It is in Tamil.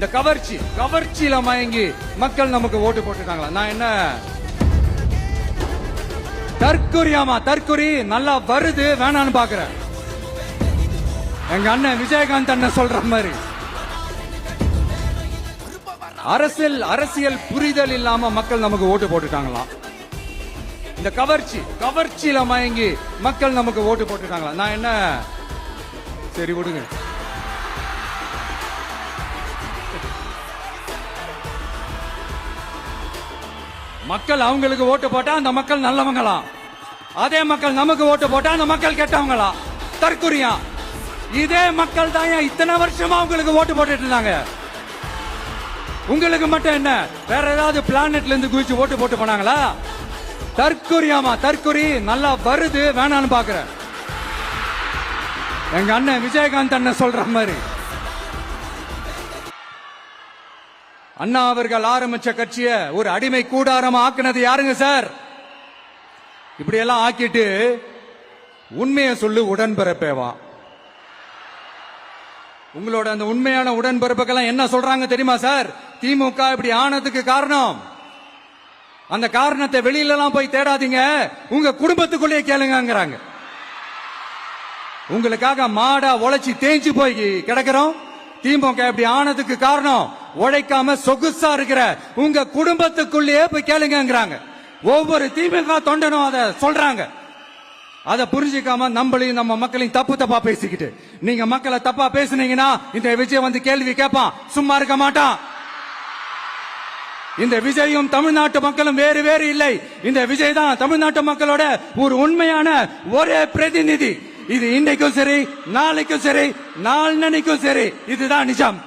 இந்த கவர்ச்சியில மயங்கி மக்கள் நமக்கு ஓட்டு போட்டுட்டாங்களா? நான் என்ன தற்குறி நல்லா வருது வேணான்னு பாக்குறேன். எங்க அண்ணன் விஜயகாந்த் அண்ணன் சொல்ற மாதிரி அரசியல் புரிதல் இல்லாம மக்கள் நமக்கு ஓட்டு போட்டுட்டாங்களாம். இந்த கவர்ச்சியில மயங்கி மக்கள் நமக்கு ஓட்டு போட்டுட்டாங்களா? நான் என்ன சரி விடுங்க. மக்கள் அவங்களுக்கு ஓட்டு போட்டா அந்த மக்கள் நல்லவங்களாம், அதே மக்கள் நமக்கு ஓட்டு போட்டா அந்த மக்கள் கெட்டவங்களா? தற்குறியா? இதே மக்கள் தான் இத்தனை வருஷமா உங்களுக்கு ஓட்டு போட்டுட்டு இருந்தாங்க. உங்களுக்கு மட்டும் என்ன வேற ஏதாவது பிளானட்ல இருந்து குதிச்சு ஓட்டு போட்டு போனாங்களா? தற்குறியாமா? தற்குறி நல்லா வருது வேணான்னு பாக்குறேன். எங்க அண்ணன் விஜயகாந்த் அண்ணன் சொல்ற மாதிரி அண்ணா அவர்கள் ஆரம்பிச்ச கட்சிய ஒரு அடிமை கூடாரமா ஆக்குனது யாருங்க சார்? இப்படி எல்லாம் ஆக்கிட்டு உண்மையை சொல்லு உடன்பிறப்பேவா. உங்களோட அந்த உண்மையான உடன்பிறப்புக்கெல்லாம் என்ன சொல்றாங்க தெரியுமா சார்? திமுக இப்படி ஆனதுக்கு காரணம், அந்த காரணத்தை வெளியில எல்லாம் போய் தேடாதீங்க, உங்க குடும்பத்துக்குள்ளேயே கேளுங்கிறாங்க. உங்களுக்காக மாடா உழைச்சி தேஞ்சு போய் கிடக்கிறோம். திமுக இப்படி ஆனதுக்கு காரணம் உழைக்காம சொகுசா இருக்கிற உங்க குடும்பத்துக்குள்ளேயே போய் கேளுங்கிறாங்க. ஒவ்வொரு திமுக தொண்டனும் அதை சொல்றாங்க. அதை புரிஞ்சுக்காம நம்மளையும் நம்ம மக்களையும் தப்பா பேசிக்கிட்டு நீங்க மக்களை தப்பா பேசுனீங்கன்னா இந்த விஜய் வந்து கேள்வி கேட்பான், சும்மா இருக்க மாட்டான். இந்த விஜயும் தமிழ்நாட்டு மக்களும் வேறு இல்லை. இந்த விஜய் தான் தமிழ்நாட்டு மக்களோட ஒரு உண்மையான ஒரே பிரதிநிதி. இது இன்னைக்கும் சரி, நாளைக்கும் சரி, நாளன்னைக்கும் சரி, இதுதான் நிஜம்.